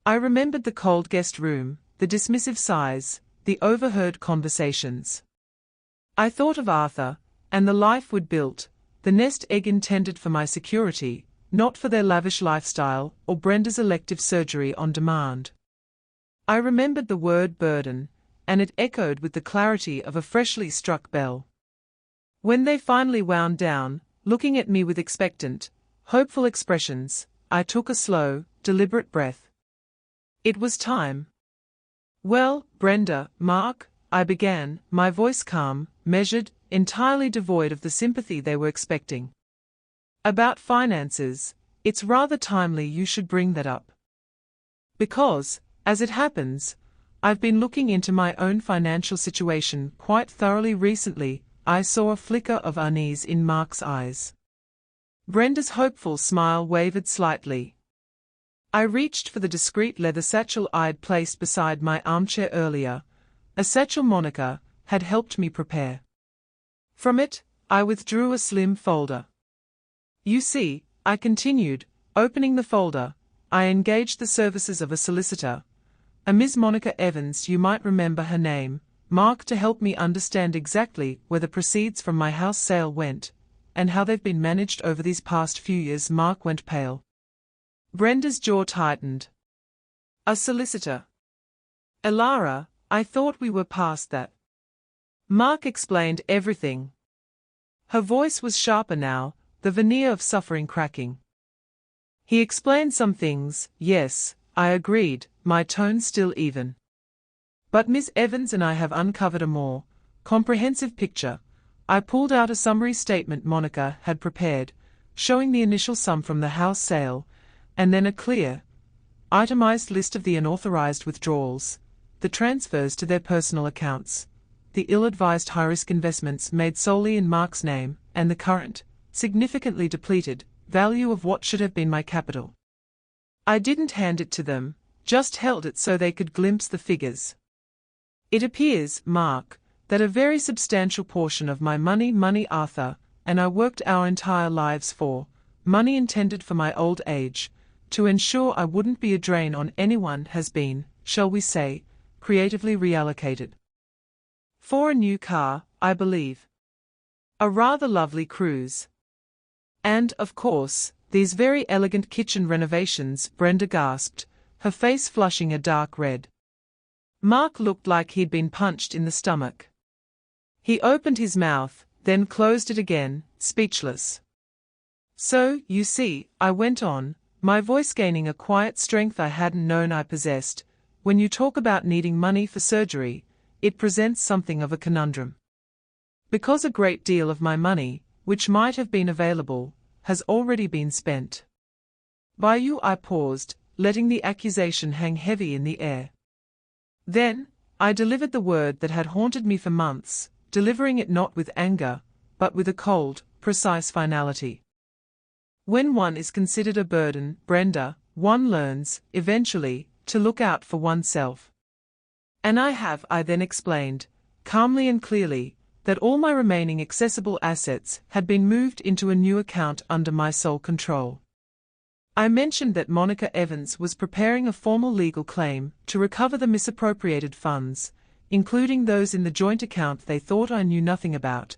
I remembered the cold guest room, the dismissive sighs, the overheard conversations. I thought of Arthur, And the life we'd built, the nest egg intended for my security, not for their lavish lifestyle or Brenda's elective surgery on demand. I remembered the word burden, and it echoed with the clarity of a freshly struck bell. When they finally wound down, looking at me with expectant, hopeful expressions, I took a slow, deliberate breath. It was time. "Well, Brenda, Mark," I began, my voice calm, measured, entirely devoid of the sympathy they were expecting. "About finances, it's rather timely you should bring that up. Because, as it happens, I've been looking into my own financial situation quite thoroughly recently." I saw a flicker of unease in Mark's eyes. Brenda's hopeful smile wavered slightly. I reached for the discreet leather satchel I'd placed beside my armchair earlier, a satchel Monica had helped me prepare. From it, I withdrew a slim folder. "You see," I continued, opening the folder, "I engaged the services of a solicitor, a Miss Monica Evans, you might remember her name, Mark, to help me understand exactly where the proceeds from my house sale went, and how they've been managed over these past few years." Mark went pale. Brenda's jaw tightened. "A solicitor? Elara, I thought we were past that." Mark explained everything. Her voice was sharper now, the veneer of suffering cracking. "He explained some things, yes," I agreed, my tone still even. "But Miss Evans and I have uncovered a more comprehensive picture." I pulled out a summary statement Monica had prepared, showing the initial sum from the house sale, and then a clear, itemized list of the unauthorized withdrawals, the transfers to their personal accounts, the ill-advised high-risk investments made solely in Mark's name, and the current, significantly depleted, value of what should have been my capital. I didn't hand it to them, just held it so they could glimpse the figures. "It appears, Mark, that a very substantial portion of my money Arthur and I worked our entire lives for, money intended for my old age, to ensure I wouldn't be a drain on anyone, has been, shall we say, creatively reallocated. For a new car, I believe. A rather lovely cruise. And, of course, these very elegant kitchen renovations," Brenda gasped, her face flushing a dark red. Mark looked like he'd been punched in the stomach. He opened his mouth, then closed it again, speechless. "So, you see," I went on, my voice gaining a quiet strength I hadn't known I possessed, "when you talk about needing money for surgery, it presents something of a conundrum. Because a great deal of my money, which might have been available, has already been spent." By you, I paused, letting the accusation hang heavy in the air. Then, I delivered the word that had haunted me for months, delivering it not with anger, but with a cold, precise finality. "When one is considered a burden, Brenda, one learns, eventually, to look out for oneself. And I then explained, calmly and clearly, that all my remaining accessible assets had been moved into a new account under my sole control. I mentioned that Monica Evans was preparing a formal legal claim to recover the misappropriated funds, including those in the joint account they thought I knew nothing about,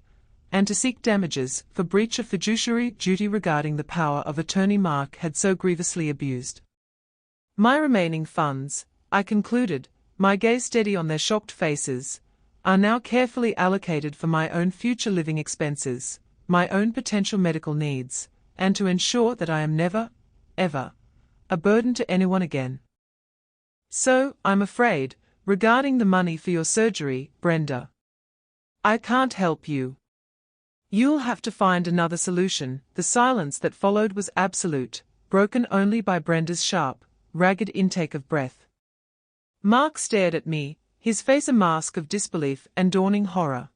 and to seek damages for breach of fiduciary duty regarding the power of attorney Mark had so grievously abused. My remaining funds, I concluded, my gaze steady on their shocked faces, are now carefully allocated for my own future living expenses, my own potential medical needs, and to ensure that I am never, ever, a burden to anyone again. So, I'm afraid, regarding the money for your surgery, Brenda, I can't help you. You'll have to find another solution." The silence that followed was absolute, broken only by Brenda's sharp, ragged intake of breath. Mark stared at me, his face a mask of disbelief and dawning horror.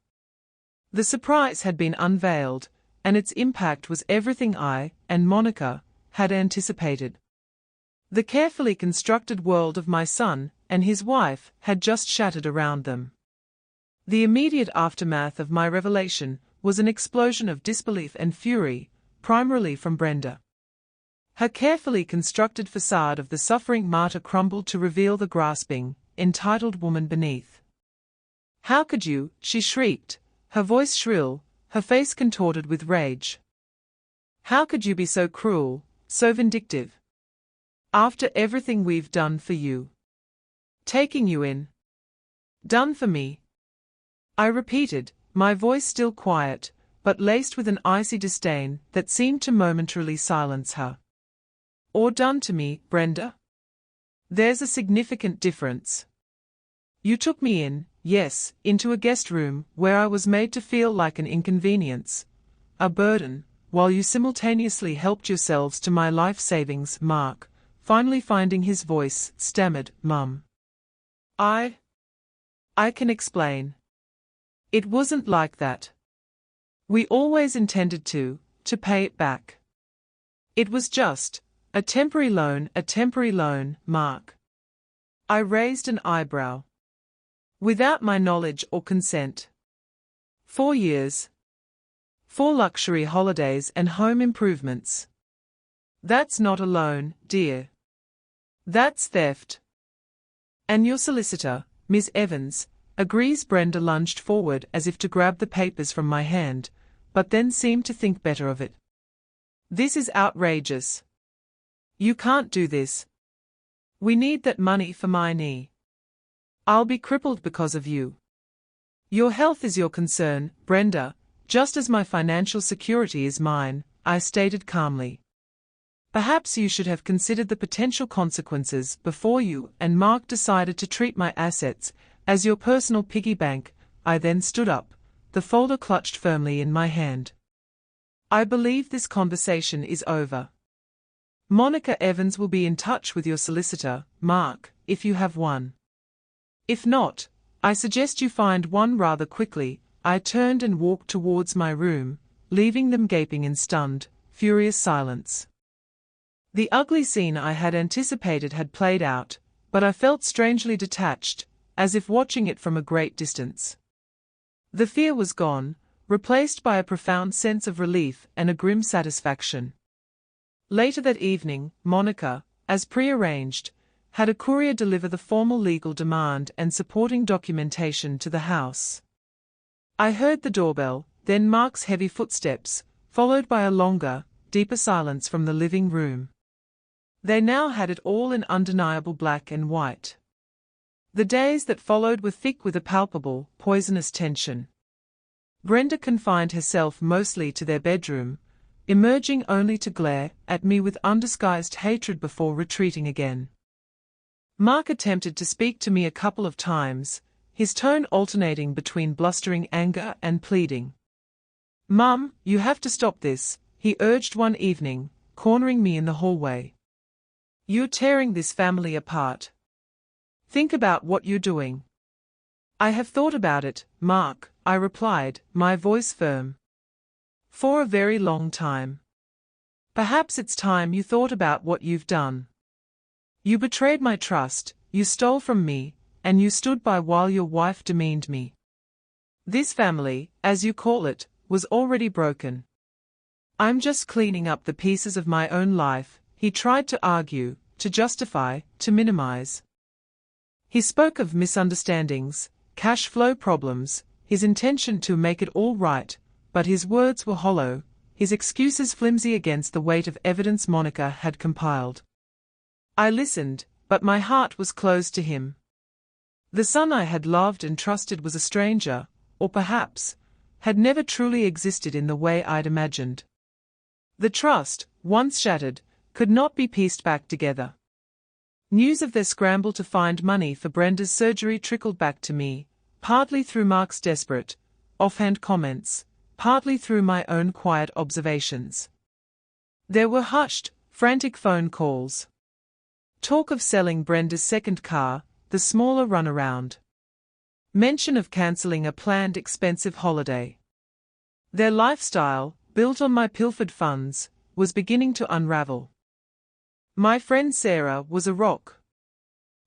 The surprise had been unveiled, and its impact was everything I, and Monica, had anticipated. The carefully constructed world of my son and his wife had just shattered around them. The immediate aftermath of my revelation was an explosion of disbelief and fury, primarily from Brenda. Her carefully constructed facade of the suffering martyr crumbled to reveal the grasping, entitled woman beneath. "How could you?" she shrieked, her voice shrill, her face contorted with rage. How could you be so cruel, so vindictive? After everything we've done for you. Taking you in. Done for me. I repeated, my voice still quiet, but laced with an icy disdain that seemed to momentarily silence her. Or done to me, Brenda? There's a significant difference. You took me in, yes, into a guest room where I was made to feel like an inconvenience, a burden, while you simultaneously helped yourselves to my life savings. Mark, finally finding his voice, stammered, Mum. I can explain. It wasn't like that. We always intended to pay it back. It was just a temporary loan, Mark. I raised an eyebrow. Without my knowledge or consent. 4 years. 4 luxury holidays and home improvements. That's not a loan, dear. That's theft. And your solicitor, Miss Evans, agrees. Brenda lunged forward as if to grab the papers from my hand, but then seemed to think better of it. This is outrageous. You can't do this. We need that money for my knee. I'll be crippled because of you. Your health is your concern, Brenda, just as my financial security is mine, I stated calmly. Perhaps you should have considered the potential consequences before you and Mark decided to treat my assets as your personal piggy bank. I then stood up, the folder clutched firmly in my hand. I believe this conversation is over. Monica Evans will be in touch with your solicitor, Mark, if you have one. If not, I suggest you find one rather quickly. I turned and walked towards my room, leaving them gaping in stunned, furious silence. The ugly scene I had anticipated had played out, but I felt strangely detached, as if watching it from a great distance. The fear was gone, replaced by a profound sense of relief and a grim satisfaction. Later that evening, Monica, as prearranged, had a courier deliver the formal legal demand and supporting documentation to the house. I heard the doorbell, then Mark's heavy footsteps, followed by a longer, deeper silence from the living room. They now had it all in undeniable black and white. The days that followed were thick with a palpable, poisonous tension. Brenda confined herself mostly to their bedroom, emerging only to glare at me with undisguised hatred before retreating again. Mark attempted to speak to me a couple of times, his tone alternating between blustering anger and pleading. Mum, you have to stop this, he urged one evening, cornering me in the hallway. You're tearing this family apart. Think about what you're doing. I have thought about it, Mark, I replied, my voice firm. For a very long time. Perhaps it's time you thought about what you've done. You betrayed my trust, you stole from me, and you stood by while your wife demeaned me. This family, as you call it, was already broken. I'm just cleaning up the pieces of my own life, he tried to argue, to justify, to minimize. He spoke of misunderstandings, cash flow problems, his intention to make it all right, but his words were hollow, his excuses flimsy against the weight of evidence Monica had compiled. I listened, but my heart was closed to him. The son I had loved and trusted was a stranger, or perhaps, had never truly existed in the way I'd imagined. The trust, once shattered, could not be pieced back together. News of their scramble to find money for Brenda's surgery trickled back to me, partly through Mark's desperate, offhand comments, partly through my own quiet observations. There were hushed, frantic phone calls. Talk of selling Brenda's second car, the smaller runaround. Mention of cancelling a planned expensive holiday. Their lifestyle, built on my pilfered funds, was beginning to unravel. My friend Sarah was a rock.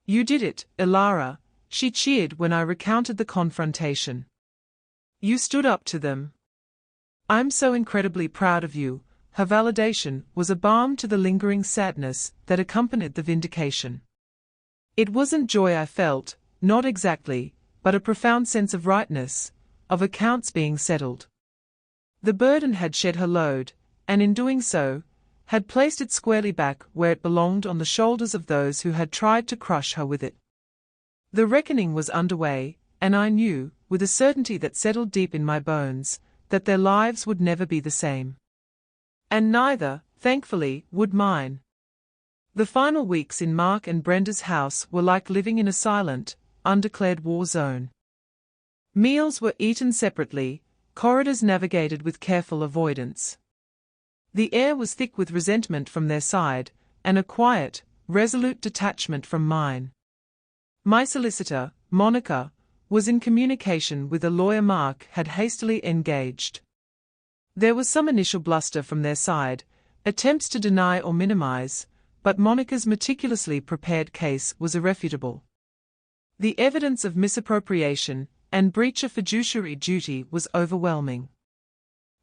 You did it, Ilara, she cheered when I recounted the confrontation. You stood up to them. I'm so incredibly proud of you. Her validation was a balm to the lingering sadness that accompanied the vindication. It wasn't joy I felt, not exactly, but a profound sense of rightness, of accounts being settled. The burden had shed her load, and in doing so, had placed it squarely back where it belonged on the shoulders of those who had tried to crush her with it. The reckoning was underway, and I knew, with a certainty that settled deep in my bones, that their lives would never be the same. And neither, thankfully, would mine. The final weeks in Mark and Brenda's house were like living in a silent, undeclared war zone. Meals were eaten separately, corridors navigated with careful avoidance. The air was thick with resentment from their side, and a quiet, resolute detachment from mine. My solicitor, Monica, was in communication with a lawyer Mark had hastily engaged. There was some initial bluster from their side, attempts to deny or minimize, but Monica's meticulously prepared case was irrefutable. The evidence of misappropriation and breach of fiduciary duty was overwhelming.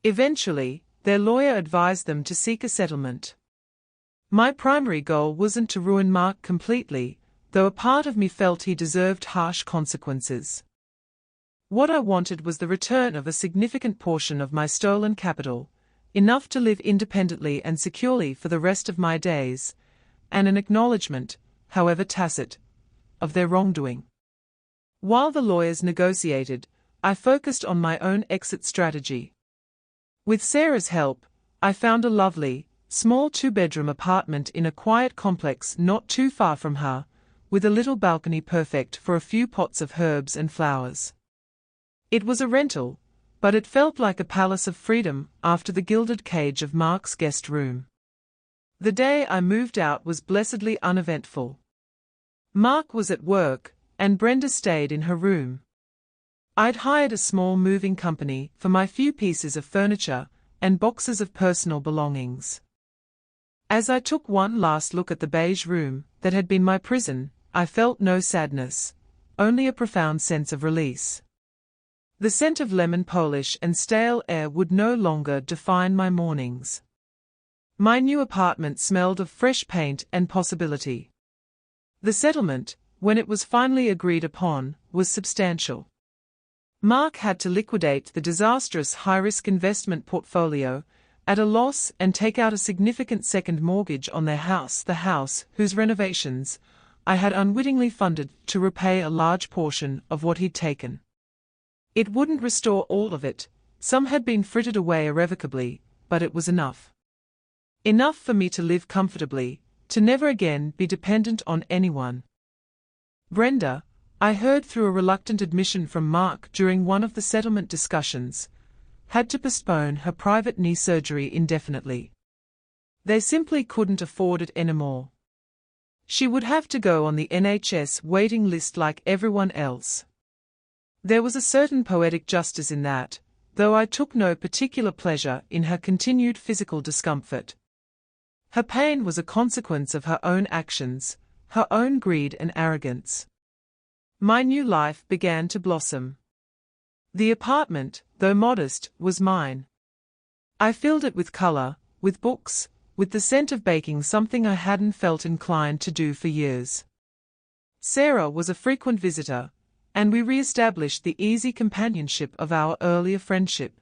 Eventually, their lawyer advised them to seek a settlement. My primary goal wasn't to ruin Mark completely, though a part of me felt he deserved harsh consequences. What I wanted was the return of a significant portion of my stolen capital, enough to live independently and securely for the rest of my days, and an acknowledgement, however tacit, of their wrongdoing. While the lawyers negotiated, I focused on my own exit strategy. With Sarah's help, I found a lovely, small two-bedroom apartment in a quiet complex not too far from her, with a little balcony perfect for a few pots of herbs and flowers. It was a rental, but it felt like a palace of freedom after the gilded cage of Mark's guest room. The day I moved out was blessedly uneventful. Mark was at work, and Brenda stayed in her room. I'd hired a small moving company for my few pieces of furniture and boxes of personal belongings. As I took one last look at the beige room that had been my prison, I felt no sadness, only a profound sense of release. The scent of lemon polish and stale air would no longer define my mornings. My new apartment smelled of fresh paint and possibility. The settlement, when it was finally agreed upon, was substantial. Mark had to liquidate the disastrous high-risk investment portfolio at a loss and take out a significant second mortgage on their house, the house whose renovations I had unwittingly funded to repay a large portion of what he'd taken. It wouldn't restore all of it, some had been frittered away irrevocably, but it was enough. Enough for me to live comfortably, to never again be dependent on anyone. Brenda, I heard through a reluctant admission from Mark during one of the settlement discussions, had to postpone her private knee surgery indefinitely. They simply couldn't afford it anymore. She would have to go on the NHS waiting list like everyone else. There was a certain poetic justice in that, though I took no particular pleasure in her continued physical discomfort. Her pain was a consequence of her own actions, her own greed and arrogance. My new life began to blossom. The apartment, though modest, was mine. I filled it with color, with books, with the scent of baking, something I hadn't felt inclined to do for years. Sarah was a frequent visitor, and we re-established the easy companionship of our earlier friendship.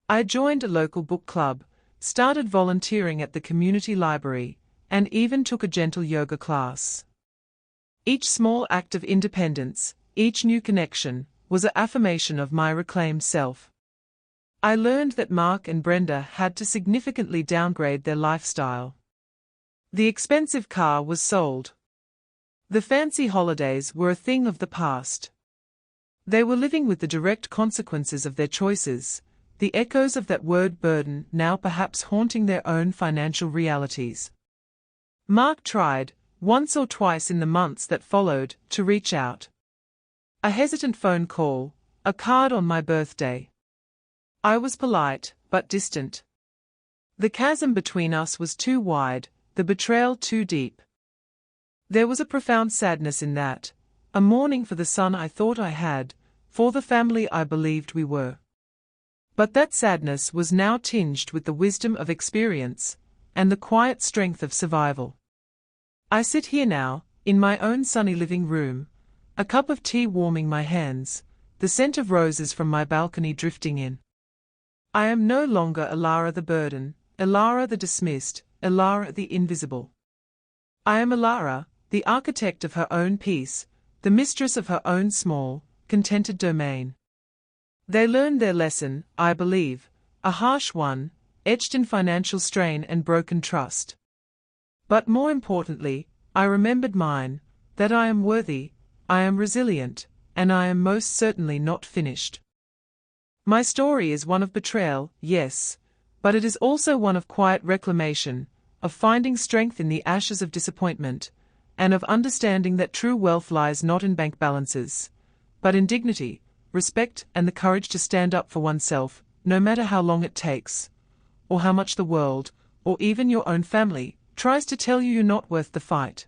I joined a local book club, started volunteering at the community library, and even took a gentle yoga class. Each small act of independence, each new connection, was an affirmation of my reclaimed self. I learned that Mark and Brenda had to significantly downgrade their lifestyle. The expensive car was sold. The fancy holidays were a thing of the past. They were living with the direct consequences of their choices, the echoes of that word burden now perhaps haunting their own financial realities. Mark tried, once or twice in the months that followed, to reach out. A hesitant phone call, a card on my birthday. I was polite, but distant. The chasm between us was too wide, the betrayal too deep. There was a profound sadness in that, a mourning for the son I thought I had, for the family I believed we were. But that sadness was now tinged with the wisdom of experience, and the quiet strength of survival. I sit here now, in my own sunny living room, a cup of tea warming my hands, the scent of roses from my balcony drifting in. I am no longer Alara the burden, Alara the dismissed, Alara the invisible. I am Alara, the architect of her own peace, the mistress of her own small, contented domain. They learned their lesson, I believe, a harsh one, etched in financial strain and broken trust. But more importantly, I remembered mine, that I am worthy, I am resilient, and I am most certainly not finished. My story is one of betrayal, yes, but it is also one of quiet reclamation, of finding strength in the ashes of disappointment, and of understanding that true wealth lies not in bank balances, but in dignity, respect, and the courage to stand up for oneself, no matter how long it takes, or how much the world, or even your own family, tries to tell you you're not worth the fight.